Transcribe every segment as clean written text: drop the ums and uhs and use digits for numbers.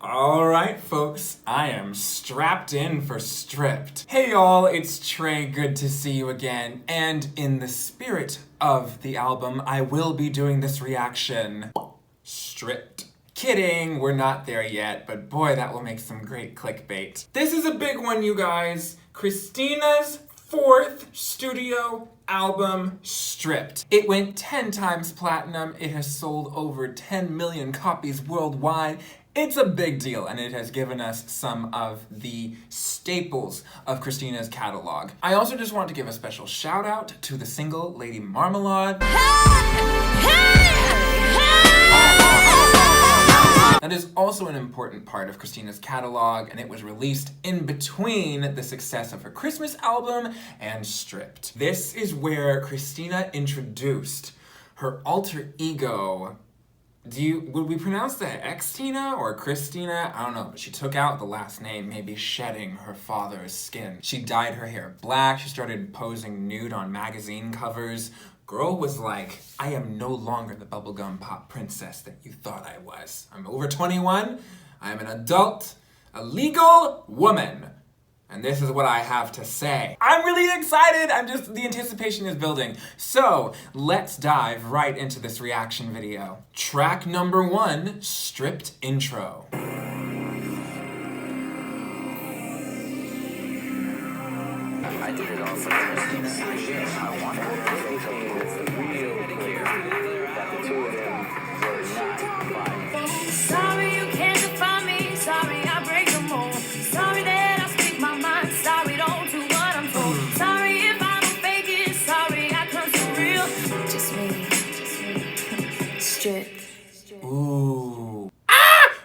All right, folks, I am strapped in for stripped. Hey y'all, it's Trey, good to see you again. And in the spirit of the album, I will be doing this reaction. Stripped. Kidding, we're not there yet, but boy, that will make some great clickbait. This is a big one, you guys. Christina's fourth studio album, Stripped. It went 10 times platinum. It has sold over 10 million copies worldwide. It's a big deal, and it has given us some of the staples of Christina's catalog. I also just want to give a special shout out to the single Lady Marmalade. That is also an important part of Christina's catalog, and it was released in between the success of her Christmas album and Stripped. This is where Christina introduced her alter ego. Would we pronounce that X-Tina or Christina? I don't know, but she took out the last name, maybe shedding her father's skin. She dyed her hair black, she started posing nude on magazine covers. Girl was like, I am no longer the bubblegum pop princess that you thought I was. I'm over 21, I am an adult, a legal woman. And this is what I have to say. I'm really excited! The anticipation is building. So, let's dive right into this reaction video. Track number 1, Stripped Intro. I did it all for Christina. I wanted to say that's the real clear that the two of them were not fine. Sorry you can't define me. Sorry I break the mold. Sorry that I speak my mind. Sorry don't do what I'm told. Sorry if I don't fake it. Sorry I come too real. Just me. Stripped. Ooh.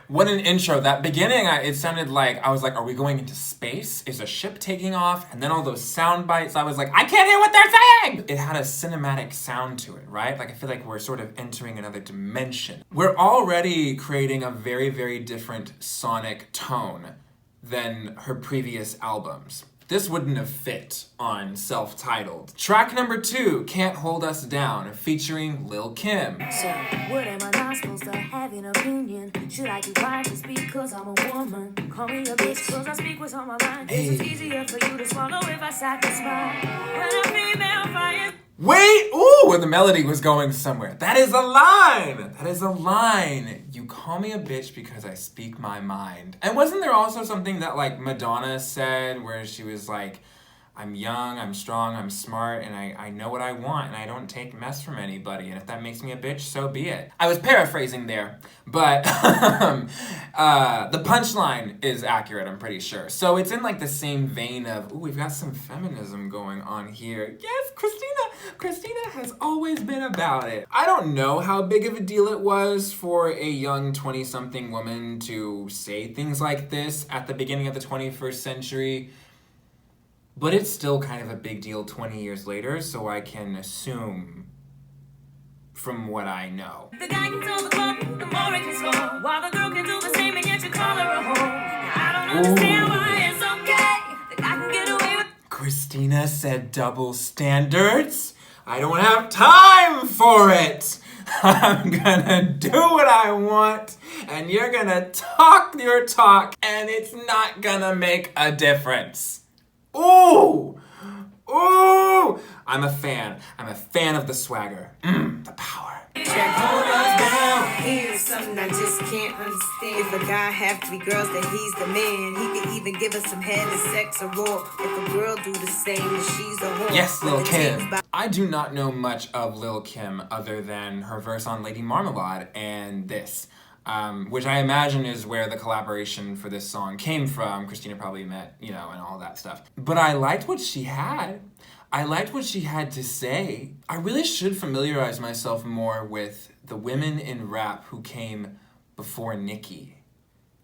What an intro. That beginning, it sounded like, I was like, are we going into space? Is a ship taking off? And then all those sound bites, I was like, I can't hear what they're saying! It had a cinematic sound to it, right? Like, I feel like we're sort of entering another dimension. We're already creating a very, very different sonic tone than her previous albums. This wouldn't have fit on self-titled. Track number 2, Can't Hold Us Down, featuring Lil' Kim. So, what am I not supposed to have an opinion? Should I keep quiet just because I'm a woman? Call me a bitch because I speak what's on my mind. Hey. It's easier for you to swallow if I satisfy. When I'm female fire. Wait, ooh, where the melody was going somewhere. That is a line! That is a line. You call me a bitch because I speak my mind. And wasn't there also something that like Madonna said where she was like, I'm young, I'm strong, I'm smart, and I know what I want, and I don't take mess from anybody, and if that makes me a bitch, so be it. I was paraphrasing there, but the punchline is accurate, I'm pretty sure. So it's in like the same vein of, ooh, we've got some feminism going on here. Yes, Christina has always been about it. I don't know how big of a deal it was for a young 20-something woman to say things like this at the beginning of the 21st century, but it's still kind of a big deal 20 years later, so I can assume from what I know. The guy can tell the club, the more it can score. While the girl can do the same and yet you call her a whore. I don't understand why it's okay. The guy can get away with. Christina said double standards? I don't have time for it! I'm gonna do what I want, and you're gonna talk your talk, and it's not gonna make a difference. Ooh! Ooh! I'm a fan. I'm a fan of the swagger. The power. Can't hold us down. Here's something I just can't understand. If a guy have 3 girls, then he's the man. He can even give us some head and sex or raw. If a girl do the same, then she's a whore. Yes, Lil' Kim. I do not know much of Lil' Kim other than her verse on Lady Marmalade and this. Which I imagine is where the collaboration for this song came from. Christina probably met, and all that stuff. But I liked what she had. I liked what she had to say. I really should familiarize myself more with the women in rap who came before Nicki.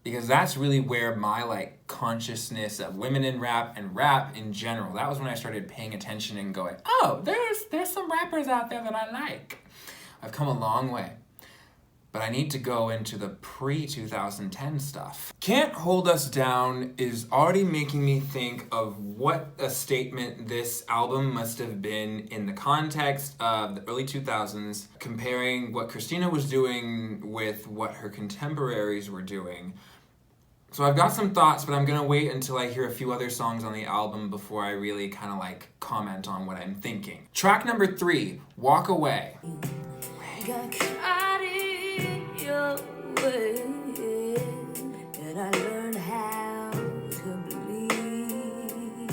Because that's really where my, consciousness of women in rap and rap in general, that was when I started paying attention and going, oh, there's some rappers out there that I like. I've come a long way. But I need to go into the pre-2010 stuff. Can't Hold Us Down is already making me think of what a statement this album must have been in the context of the early 2000s, comparing what Christina was doing with what her contemporaries were doing. So I've got some thoughts, but I'm gonna wait until I hear a few other songs on the album before I really kind of like comment on what I'm thinking. Track number 3, Walk Away. Got caught in your way, and I learned how to believe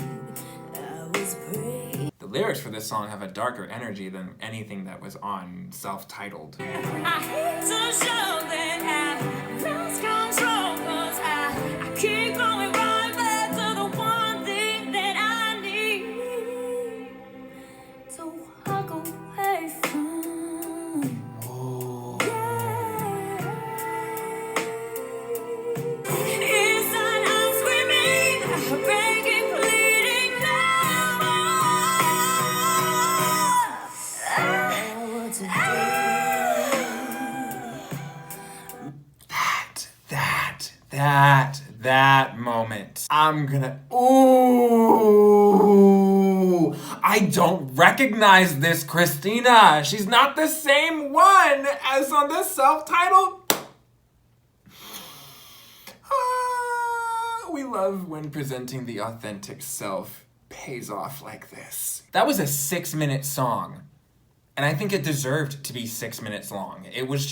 I was brave. The lyrics for this song have a darker energy than anything that was on self-titled. I hate to show that I've lost control, 'cause I keep going right back to the one thing that I need to walk away from. Inside I'm screaming, begging, pleading, no more. What to do? That moment. I'm gonna, ooh, I don't recognize this Christina. She's not the same one as on the self-titled. We love when presenting the authentic self pays off like this. That was a 6-minute song. And I think it deserved to be 6 minutes long. There was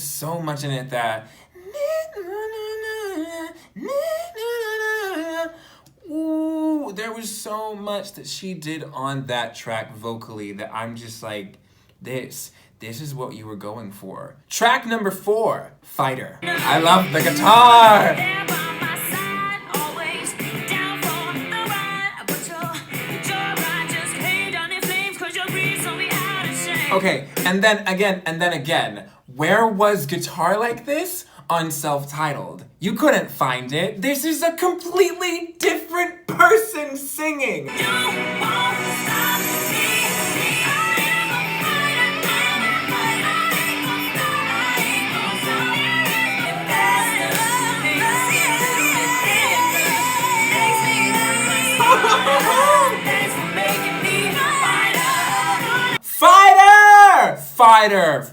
so much in it that, ooh, there was so much that she did on that track vocally that I'm just like, this is what you were going for. Track number 4, Fighter. I love the guitar. Okay, and then again, where was guitar like this on self-titled? You couldn't find it. This is a completely different person singing. You won't stop me.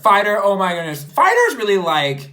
Fighter, oh my goodness. Fighter's really like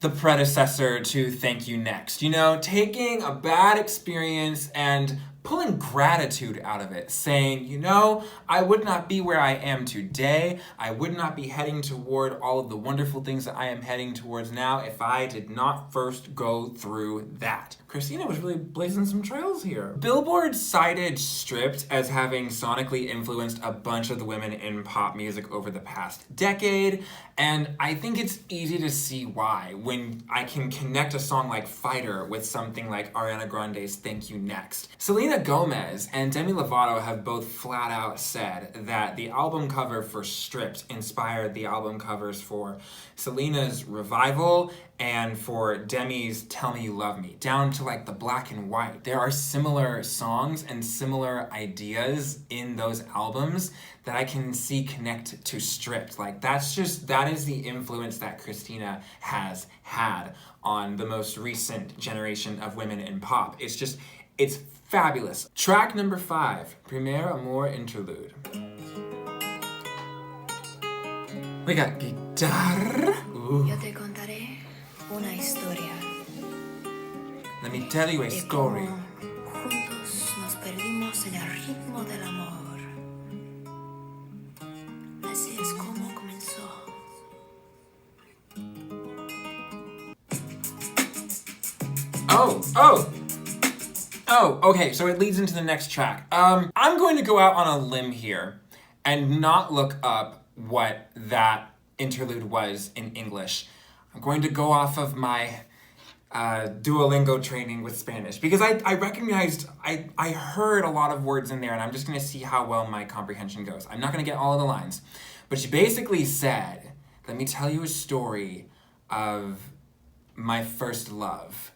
the predecessor to Thank You Next. You know, taking a bad experience and pulling gratitude out of it, saying, you know, I would not be where I am today. I would not be heading toward all of the wonderful things that I am heading towards now if I did not first go through that. Christina was really blazing some trails here. Billboard cited Stripped as having sonically influenced a bunch of the women in pop music over the past decade, and I think it's easy to see why when I can connect a song like Fighter with something like Ariana Grande's Thank You Next. Selena Gomez and Demi Lovato have both flat out said that the album cover for Stripped inspired the album covers for Selena's Revival and for Demi's Tell Me You Love Me, down to like the black and white. There are similar songs and similar ideas in those albums that I can see connect to Stripped. Like that is the influence that Christina has had on the most recent generation of women in pop. It's fabulous. Track number 5, Primer Amor Interlude. We got guitar. Ooh. Yo te contaré una historia. Let me tell you a story. Juntos nos perdimos en el ritmo del amor. Así es como comenzó. Oh, okay, so it leads into the next track. I'm going to go out on a limb here and not look up what that interlude was in English. I'm going to go off of my Duolingo training with Spanish because I recognized, I heard a lot of words in there, and I'm just going to see how well my comprehension goes. I'm not going to get all of the lines, but she basically said, let me tell you a story of my first love.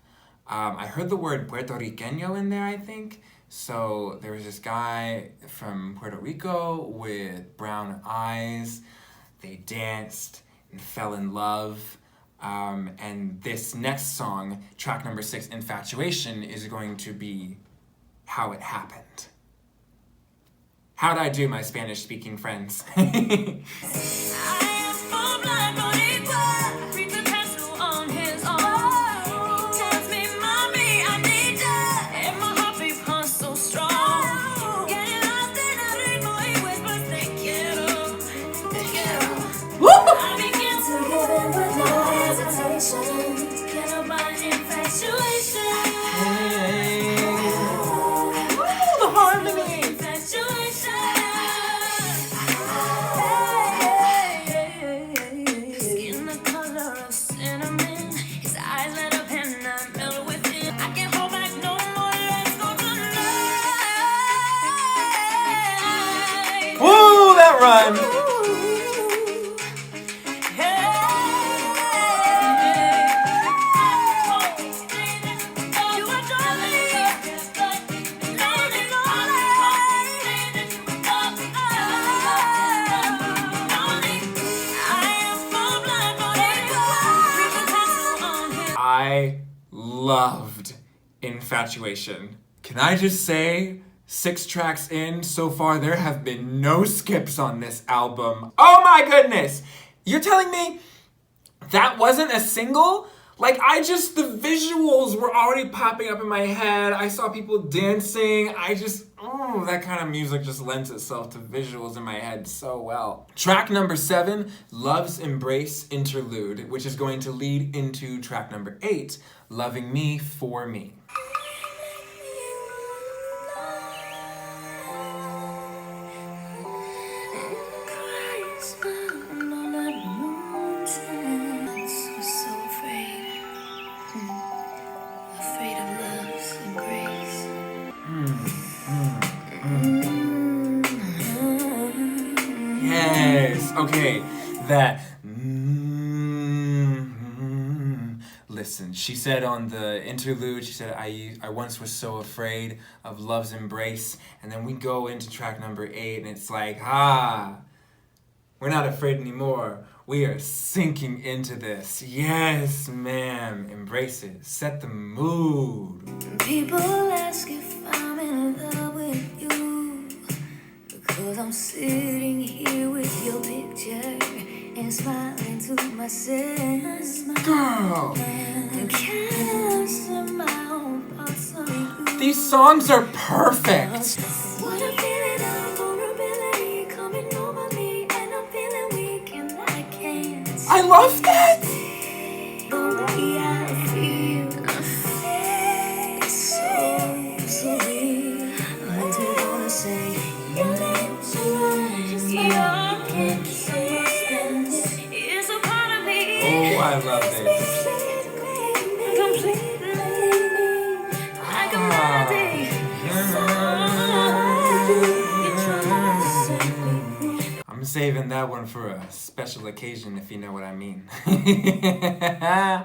I heard the word Puerto Riqueño in there, I think. So there was this guy from Puerto Rico with brown eyes. They danced and fell in love. And this next song, track number 6, Infatuation, is going to be how it happened. How'd I do, my Spanish-speaking friends? run. I loved Infatuation. Can I just say, 6 tracks in so far, there have been no skips on this album. Oh my goodness! You're telling me that wasn't a single? Like, the visuals were already popping up in my head. I saw people dancing. That kind of music just lends itself to visuals in my head so well. Track number 7, Love's Embrace Interlude, which is going to lead into track number 8, Loving Me For Me. Yes, okay, that. Listen, she said on the interlude, she said, I once was so afraid of love's embrace. And then we go into track number 8, and it's like, we're not afraid anymore. We are sinking into this. Yes, ma'am. Embrace it. Set the mood. People ask if I'm in love with you, because I'm sitting here with your picture and smiling to myself. Girl. These These songs are perfect. What a feeling of vulnerability coming over me, and I'm feeling weak and I can't. I love that. The way I feel, it's so surreal. What you gonna say? Your lips are your substance is a part of me. Oh, I love this. I'm saving that one for a special occasion, if you know what I mean.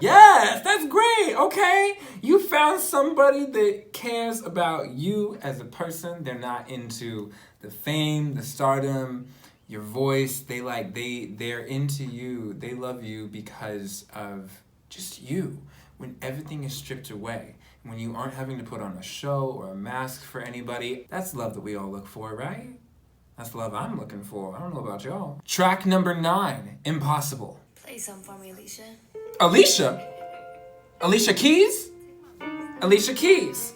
Yes, that's great, okay? You found somebody that cares about you as a person. They're not into the fame, the stardom, your voice. They're into you. They love you because of just you. When everything is stripped away, when you aren't having to put on a show or a mask for anybody, that's love that we all look for, right? That's the love I'm looking for. I don't know about y'all. Track number 9, Impossible. Play something for me, Alicia. Alicia? Alicia Keys? Alicia Keys.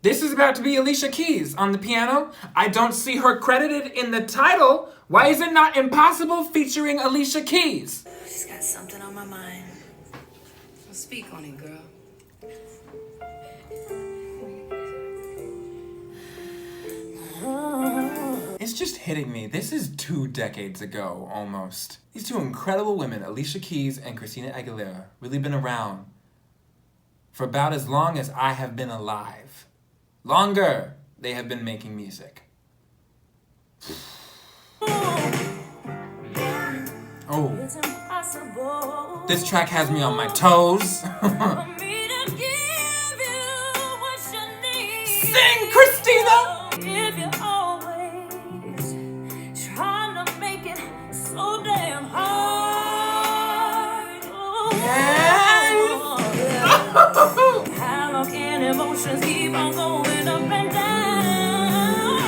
This is about to be Alicia Keys on the piano. I don't see her credited in the title. Why is it not Impossible featuring Alicia Keys? She's got something on my mind. So speak on it, girl. It's just hitting me. This is 2 decades ago, almost. These 2 incredible women, Alicia Keys and Christina Aguilera, really been around for about as long as I have been alive. Longer, they have been making music. Oh. This track has me on my toes. Sing, Christina! If you're always trying to make it so damn hard. How long can emotions keep on going up and down?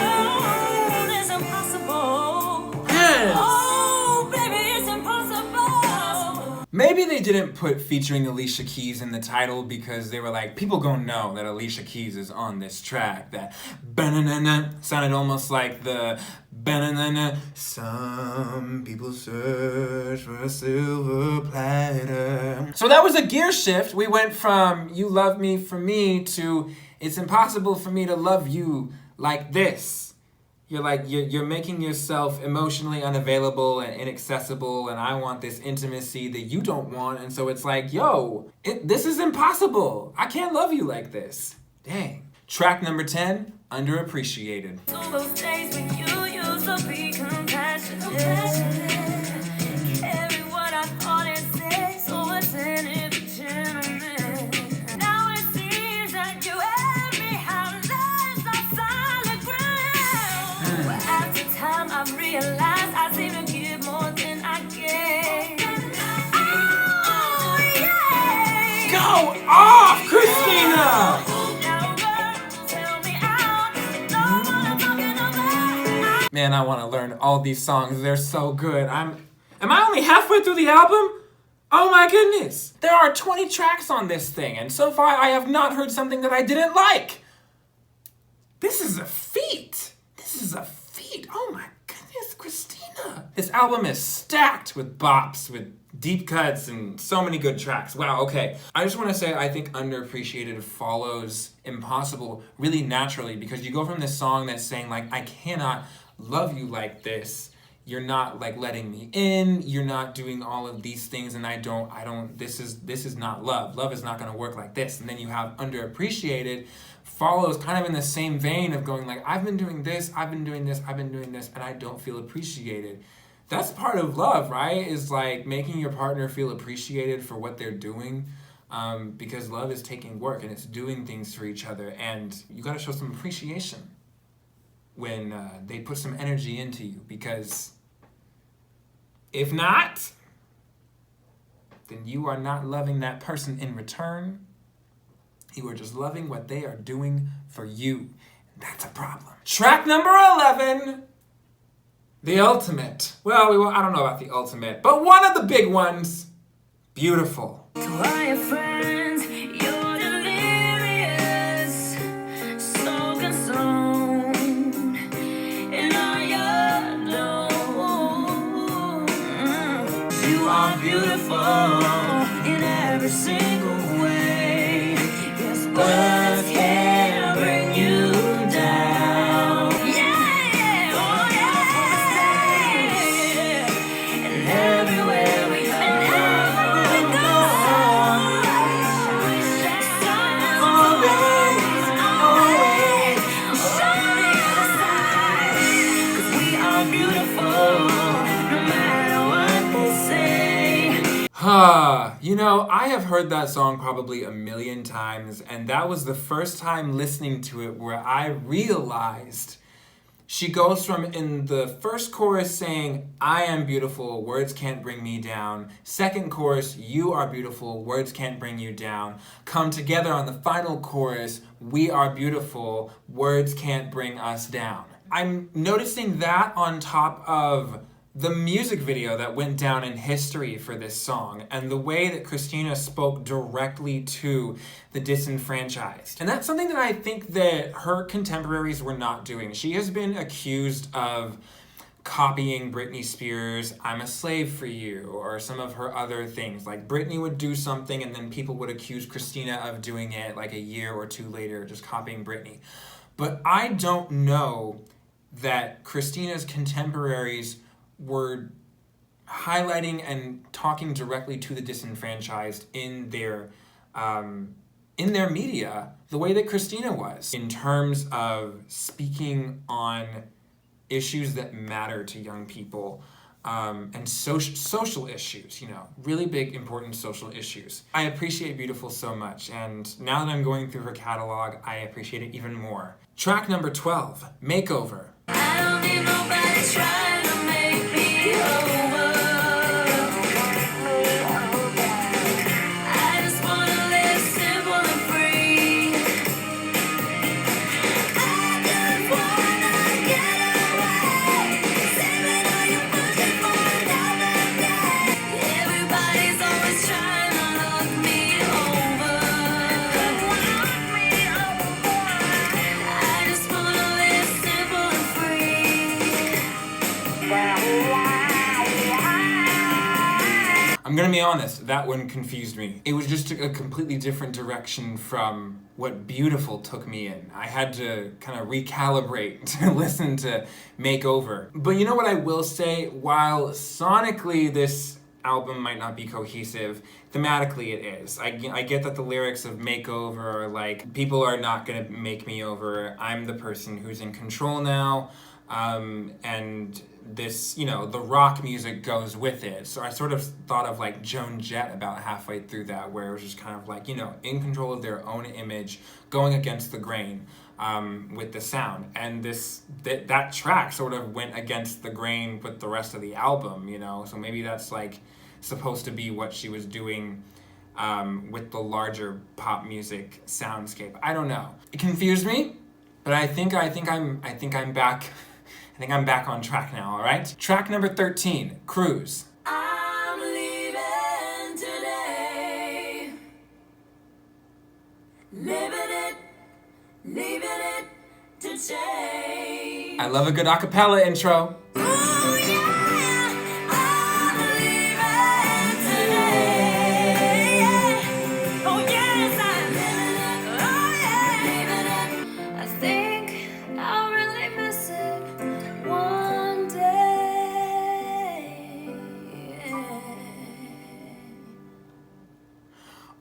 It's impossible. Yes. Oh, baby, it's impossible. Maybe they didn't put featuring Alicia Keys in the title because they were like, people gonna know that Alicia Keys is on this track. That ba-na-na-na sounded almost like the ba-na-na-na. Some people search for a silver platter. So that was a gear shift. We went from You Love Me For Me to It's Impossible For Me to Love You Like This. You're making yourself emotionally unavailable and inaccessible, and I want this intimacy that you don't want, and so it's like, this is impossible. I can't love you like this. Dang. Track number 10, Underappreciated. So those days when you used to be compassionate. Carry what I thought and said, so attentive and gentleman. Now it seems that you and me have lost our solid ground. But after time I've realized I seem to give more than I get. Oh, yeah. Go off, Christina! Man, I want to learn all these songs. They're so good. Am I only halfway through the album? Oh my goodness. There are 20 tracks on this thing, and so far I have not heard something that I didn't like. This is a feat. This is a feat. Oh my goodness, Christina. This album is stacked with bops, with deep cuts, and so many good tracks. Wow, okay. I just want to say I think Underappreciated follows Impossible really naturally, because you go from this song that's saying like, I cannot love you like this. You're not like letting me in. You're not doing all of these things, and I don't, this is not love. Love is not gonna work like this. And then you have Underappreciated follows kind of in the same vein of going like, I've been doing this, I've been doing this, I've been doing this, and I don't feel appreciated. That's part of love, right? Is like making your partner feel appreciated for what they're doing, because love is taking work and it's doing things for each other, and you gotta show some appreciation when they put some energy into you, because if not, then you are not loving that person in return. You are just loving what they are doing for you. That's a problem. Track number 11. The ultimate. Well, I don't know about the ultimate, but one of the big ones. Beautiful. To all your friends, you're delirious, so consumed in all your doom. You are beautiful in every single way. Yes, words can bring you down. Yeah, oh yeah, and everywhere we go. You know, I have heard that song probably a million times, and that was the first time listening to it where I realized she goes from in the first chorus saying, I am beautiful, words can't bring me down. Second chorus, you are beautiful, words can't bring you down. Come together on the final chorus, we are beautiful, words can't bring us down. I'm noticing that on top of the music video that went down in history for this song, and the way that Christina spoke directly to the disenfranchised. And that's something that I think that her contemporaries were not doing. She has been accused of copying Britney Spears' I'm a Slave for You, or some of her other things. Like Britney would do something and then people would accuse Christina of doing it like a year or two later, just copying Britney. But I don't know that Christina's contemporaries were highlighting and talking directly to the disenfranchised in their media the way that Christina was, in terms of speaking on issues that matter to young people, and social issues, you know, really big, important social issues. I appreciate Beautiful so much, and now that I'm going through her catalog, I appreciate it even more. Track number 12, Makeover. I don't need nobody trying to make me over. I just wanna live simple and free. I just wanna get away, saving all your pocket for another day. Everybody's always trying to look me over. I just wanna live simple and free. I'm gonna be honest, that one confused me. It was just a completely different direction from what Beautiful took me in. I had to kind of recalibrate to listen to Makeover. But you know what I will say? While sonically this album might not be cohesive. Thematically, it is. I get that the lyrics of Makeover are like, people are not gonna make me over. I'm the person who's in control now. And this, you know, the rock music goes with it. So I sort of thought of like Joan Jett about halfway through that, where it was just kind of like, you know, in control of their own image, going against the grain with the sound. And that track sort of went against the grain with the rest of the album, you know. So maybe that's like supposed to be what she was doing with the larger pop music soundscape. I don't know. It confused me, but I think I'm back. I think I'm back on track now, all right? Track number 13, Cruz. I'm leaving today. Leaving it to change. I love a good a cappella intro. Ooh, yeah, I'm leaving today. Oh, yes, I'm living it. Oh, yeah, I think I'll really miss it one day.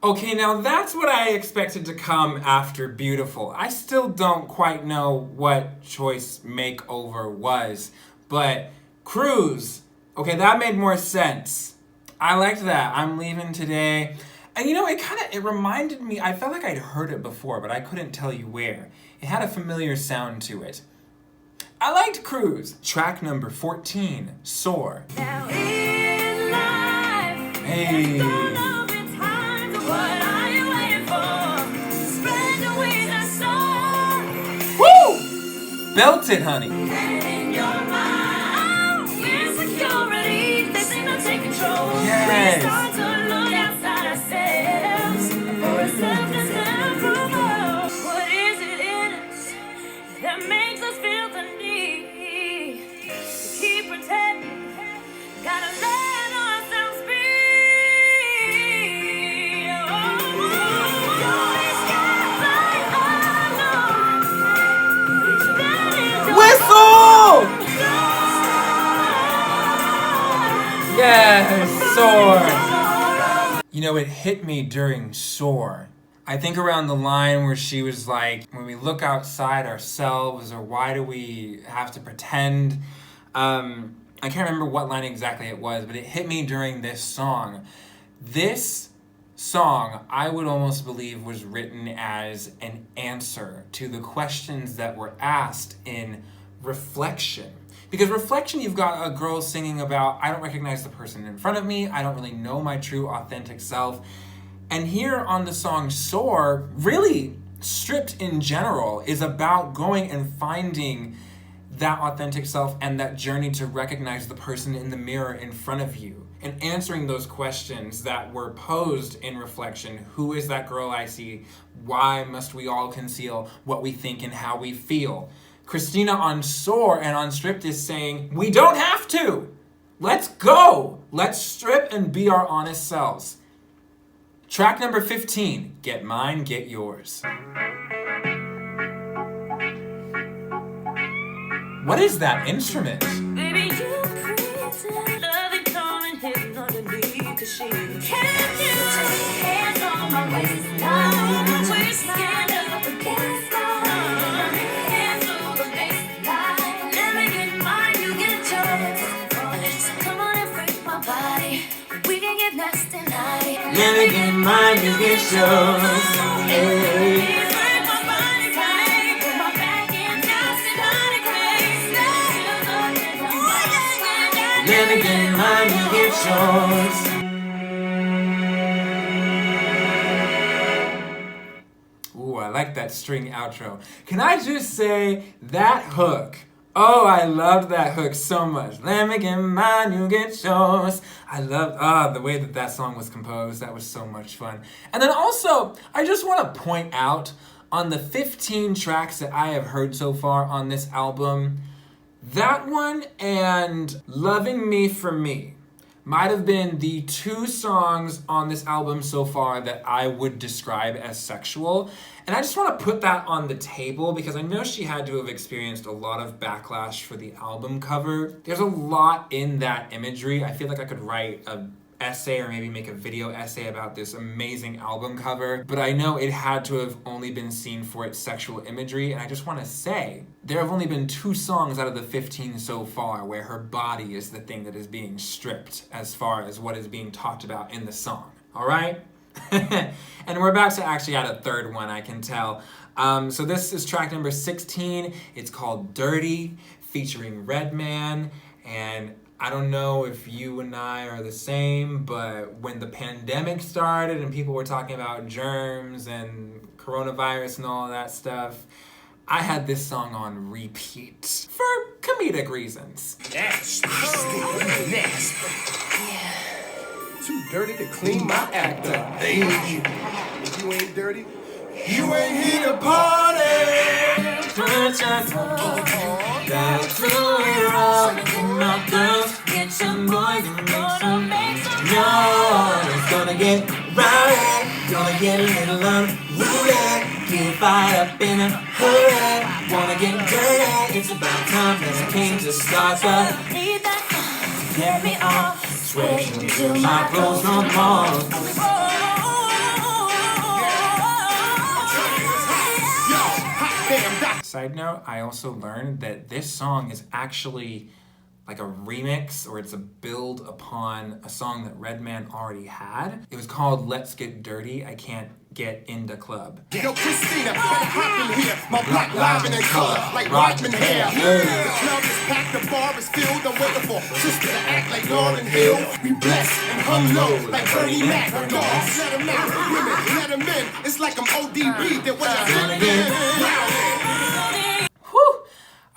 Okay, now that's what I expected to come after Beautiful. I still don't quite know what choice Makeover was, but Cruz, okay, that made more sense. I liked that. I'm leaving today. And you know, it reminded me, I felt like I'd heard it before, but I couldn't tell you where. It had a familiar sound to it. I liked Cruz. Track number 14, Soar. Now in life, Hey. what are you waiting for? Spread your wings and soar. Woo! Belt it, honey. And in your mind, insecurity, they seem to take control. Yes. We start to look outside ourselves for acceptance and approval. What is it in us that makes us feel the need to keep pretending? Gotta let ourselves be. Whistle! Yes, Soar. You know, it hit me during Soar. I think around the line where she was like, when we look outside ourselves, or why do we have to pretend? I can't remember what line exactly it was, but it hit me during this song. This song, I would almost believe, was written as an answer to the questions that were asked in Reflection. Because Reflection, you've got a girl singing about, I don't recognize the person in front of me, I don't really know my true authentic self. And here on the song Soar, really stripped in general, is about going and finding that authentic self and that journey to recognize the person in the mirror in front of you and answering those questions that were posed in Reflection. Who is that girl I see? Why must we all conceal what we think and how we feel? Christina on Soar and on Stripped is saying, we don't have to. Let's go. Let's strip and be our honest selves. Track number 15, Get Mine, Get Yours. What is that instrument? Baby, you pretend love and come and hit underneath the sheet. Can you take hands on my waistline? Stand up against mine. Hands over baseline. Let me get mine, you get yours. So come on and freak my body. We can get nasty tonight. Let me get mine, you get yours. Hey. Let me get mine, you get yours. Ooh, I like that string outro. Can I just say, that hook, oh, I loved that hook so much. Let me get mine, you get yours. I love the way that song was composed. That was so much fun. And then also, I just want to point out, on the 15 tracks that I have heard so far on this album, that one and Loving Me for Me might have been the two songs on this album so far that I would describe as sexual. And I just want to put that on the table because I know she had to have experienced a lot of backlash for the album cover. There's a lot in that imagery. I feel like I could write an essay or maybe make a video essay about this amazing album cover, but I know it had to have only been seen for its sexual imagery, and I just want to say, there have only been 2 songs out of the 15 so far where her body is the thing that is being stripped as far as what is being talked about in the song, alright? And we're about to actually add a third one, I can tell. So this is track number 16. It's called Dirrty, featuring Redman. And I don't know if you and I are the same, but when the pandemic started and people were talking about germs and coronavirus and all that stuff, I had this song on repeat for comedic reasons. Nasty. Too dirty to clean my act up. Hey, if you ain't dirty, you ain't here to party. That's who we are. My girls, get some boys and make some noise. It's gonna get rowdy, gonna get a little unruly. Get fired up in a hurry. Wanna get dirty? It's about time for the king to start the need that to get me off. Sweating till my clothes come off. Side note, I also learned that this song is actually like a remix, or it's a build upon a song that Redman already had. It was called Let's Get Dirty, I Can't Get Into Club. Yo, Christina, better hop in here. My black live in color, like Rodman hair. The club is packed, the bar is filled. I'm waiting for sister to act like Lauryn Hill. We blessed and hung low, like Bernie Mac. Dogs, let them out. Women, let them in. It's like I'm ODB, that when I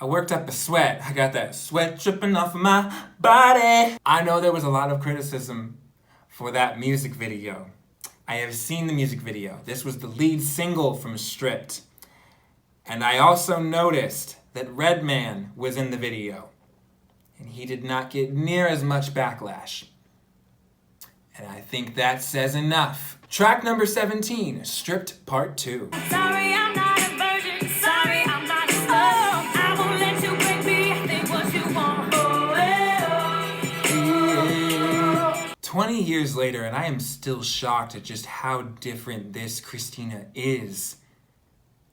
I worked up a sweat. I got that sweat dripping off of my body. I know there was a lot of criticism for that music video. I have seen the music video. This was the lead single from Stripped. And I also noticed that Redman was in the video. And he did not get near as much backlash. And I think that says enough. Track number 17, Stripped Part 2. Sorry, I'm not a virgin. Sorry, I'm not a slut. I won't let you break me. I think what you want. 20 years later, and I am still shocked at just how different this Christina is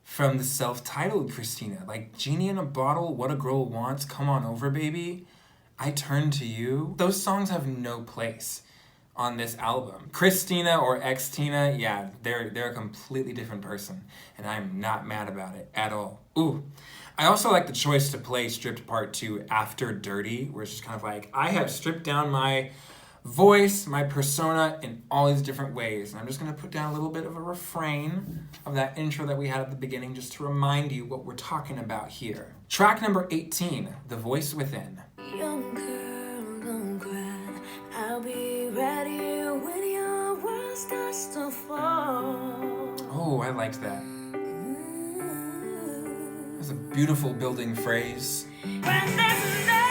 from the self-titled Christina. Like, Genie in a Bottle, What a Girl Wants, Come On Over, Baby, I Turn to You. Those songs have no place on this album. Christina or ex-Tina, yeah, they're a completely different person, and I'm not mad about it at all. Ooh. I also like the choice to play Stripped Part 2 after Dirty, where it's just kind of like, I have stripped down my voice, my persona in all these different ways. And I'm just gonna put down a little bit of a refrain of that intro that we had at the beginning just to remind you what we're talking about here. Track number 18, The Voice Within. Young girl, don't cry. I'll be ready when your world starts to fall. Oh, I liked that. That's a beautiful building phrase. When there's no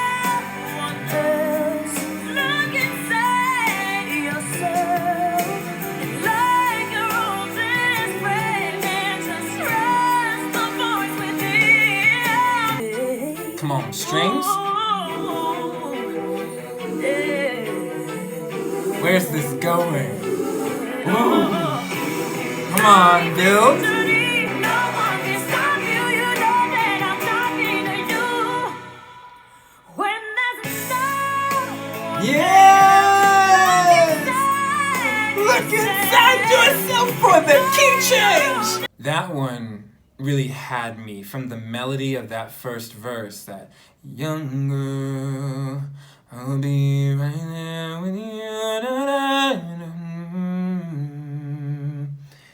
one else, look inside yourself. Like your oldest friend, and just trust the voice within. Come on, strings? Where's this going? Ooh. Come on, Bill. Yes! Look inside yourself for the key change! That one really had me from the melody of that first verse, that young girl, I'll be right there with you.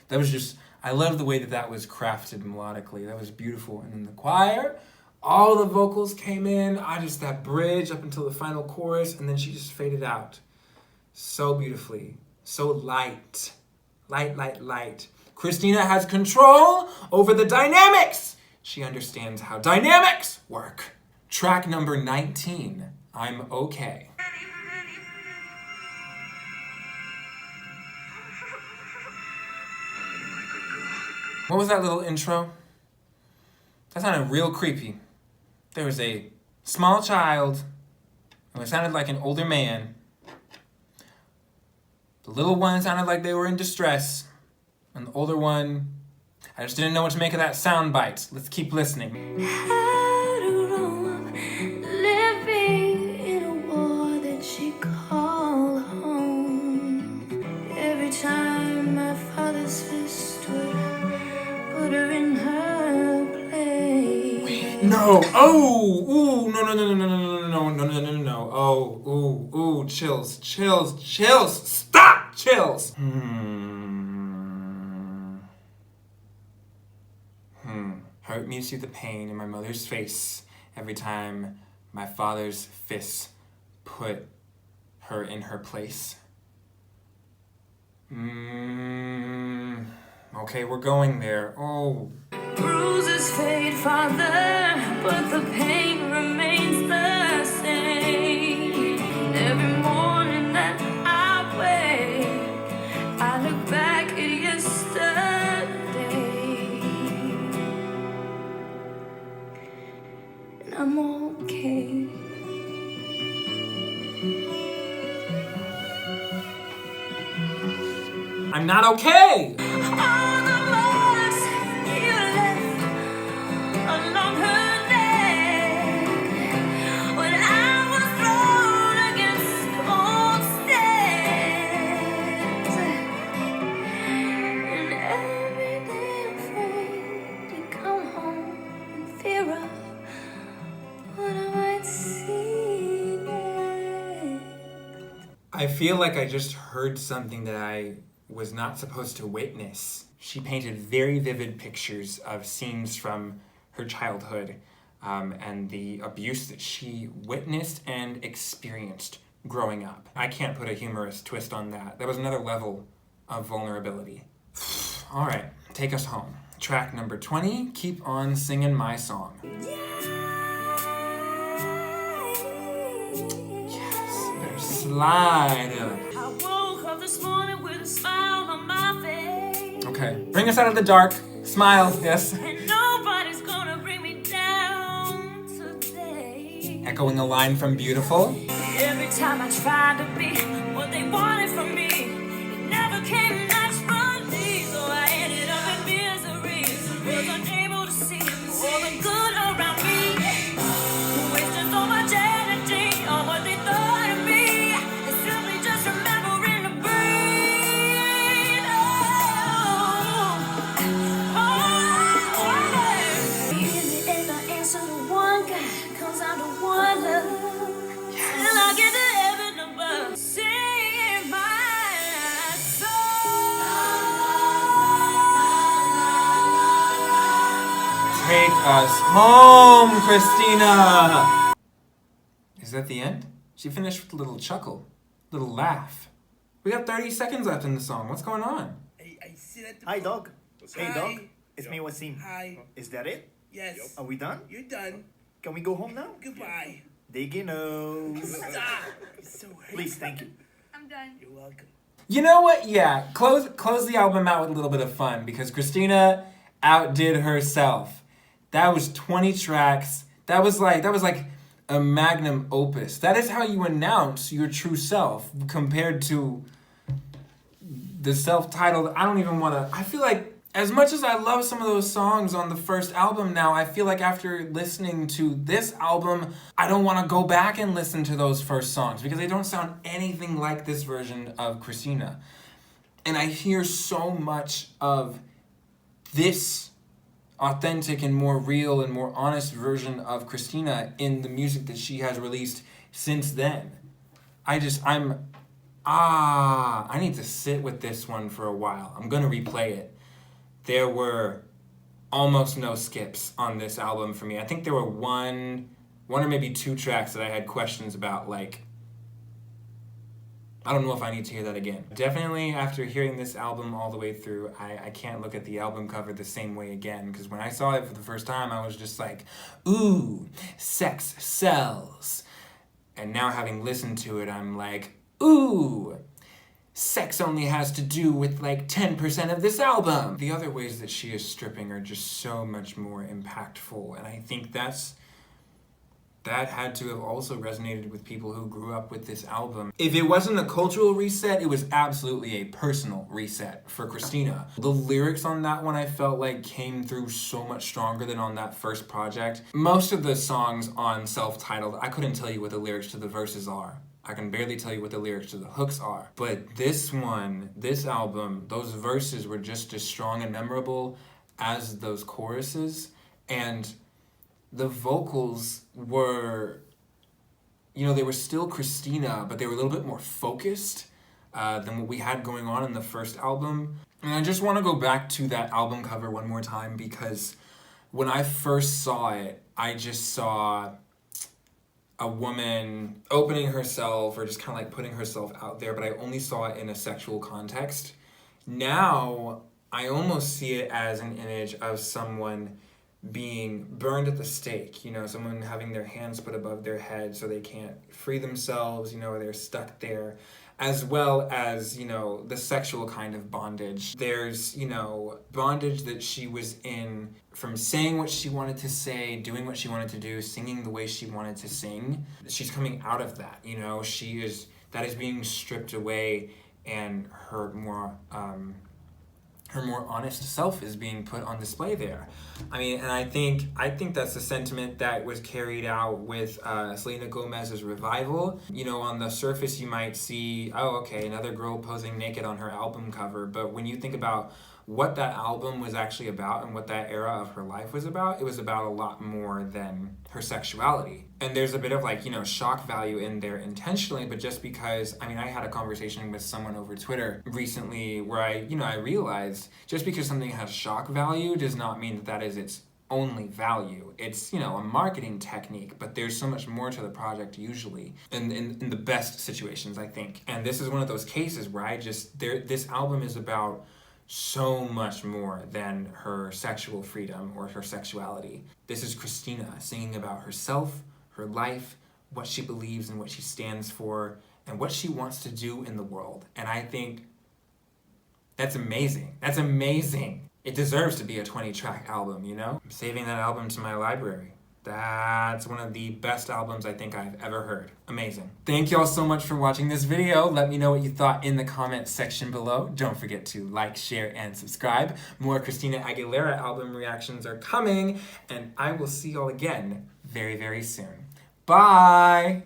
That was just, I love the way that was crafted melodically. That was beautiful. And in the choir, all the vocals came in, that bridge up until the final chorus, and then she just faded out. So beautifully, so light. Light, light, light. Christina has control over the dynamics. She understands how dynamics work. Track number 19, I'm Okay. What was that little intro? That sounded real creepy. There was a small child, and it sounded like an older man, The little one sounded like they were in distress. And the older one, I just didn't know what to make of that sound bite. Let's keep listening. How to grow up living in a war that she called home. Every time my father's fist would put her in her place. No. Oh. Ooh. No. No. Oh. Ooh. Chills. Stop. Chills. Hurt me to see the pain in my mother's face every time my father's fists put her in her place. Okay, we're going there. Oh. Bruises fade farther, but the pain remains the same. Every morning that I wake, I look back at yesterday, and I'm okay. I'm not okay! All the marks you left along her neck when I was thrown against cold stairs, and every day afraid to come home in fear of what I might see next. I feel like I just heard something that I was not supposed to witness. She painted very vivid pictures of scenes from her childhood and the abuse that she witnessed and experienced growing up. I can't put a humorous twist on that. That was another level of vulnerability. All right, take us home. Track number 20, Keep On Singing My Song. Yes, better slide. I woke up this morning with a smile on my face. Okay, bring us out of the dark. Smile, yes. And nobody's gonna bring me down today. Echoing a line from Beautiful. Every time I tried to be what they wanted from me, it never came naturally. So I ended up in misery. Was unable to see all the good around me. Wasting so much energy on what they thought of me. It's simply just remembering to breathe. In the end, I answer to one God, comes out to one love. And I get to heaven above, singing my song. Take us home, Christina! Is that the end? She finished with a little chuckle, little laugh. We got 30 seconds left in the song. What's going on? I sit at the Hi, dog. Hey, Hi. dog. It's me, Wasim. Hi. Is that it? Yes. Are we done? You're done. Can we go home now? Goodbye. Diggy nose. Stop. You're so Please, thank you. I'm done. You're welcome. You know what? Yeah, close the album out with a little bit of fun because Christina outdid herself. That was 20 tracks. That was like a Magnum Opus. That is how you announce your true self compared to the self-titled. I feel like as much as I love some of those songs on the first album now, I feel like after listening to this album, I don't want to go back and listen to those first songs because they don't sound anything like this version of Christina. And I hear so much of this authentic and more real and more honest version of Christina in the music that she has released since then. I need to sit with this one for a while. I'm gonna replay it. There were almost no skips on this album for me. I think there were one or maybe two tracks that I had questions about, like, I don't know if I need to hear that again. Definitely after hearing this album all the way through, I can't look at the album cover the same way again, because when I saw it for the first time, I was just like, ooh, sex sells. And now having listened to it, I'm like, ooh, sex only has to do with like 10% of this album. The other ways that she is stripping are just so much more impactful, and I think that's that had to have also resonated with people who grew up with this album. If it wasn't a cultural reset, it was absolutely a personal reset for Christina. The lyrics on that one I felt like came through so much stronger than on that first project. Most of the songs on Self-Titled, I couldn't tell you what the lyrics to the verses are. I can barely tell you what the lyrics to the hooks are. But this one, this album, those verses were just as strong and memorable as those choruses. And the vocals were, they were still Christina, but they were a little bit more focused than what we had going on in the first album. And I just want to go back to that album cover one more time, because when I first saw it, I just saw a woman opening herself or just kind of like putting herself out there, but I only saw it in a sexual context. Now, I almost see it as an image of someone being burned at the stake, someone having their hands put above their head so they can't free themselves, they're stuck there, as well as, the sexual kind of bondage. There's, bondage that she was in from saying what she wanted to say, doing what she wanted to do, singing the way she wanted to sing. She's coming out of that, that is being stripped away, and her more honest self is being put on display there. And I think that's the sentiment that was carried out with Selena Gomez's Revival. On the surface you might see, oh, okay, another girl posing naked on her album cover, but when you think about what that album was actually about and what that era of her life was about, it was about a lot more than her sexuality. And there's a bit of shock value in there intentionally, but just because, I had a conversation with someone over Twitter recently where I realized just because something has shock value does not mean that is its only value. It's, a marketing technique, but there's so much more to the project usually in the best situations, I think. And this is one of those cases where this album is about so much more than her sexual freedom or her sexuality. This is Christina singing about herself, her life, what she believes and what she stands for, and what she wants to do in the world. And I think that's amazing. That's amazing. It deserves to be a 20-track album, I'm saving that album to my library. That's one of the best albums I think I've ever heard. Amazing. Thank y'all so much for watching this video. Let me know what you thought in the comment section below. Don't forget to like, share, and subscribe. More Christina Aguilera album reactions are coming, and I will see y'all again very, very soon. Bye!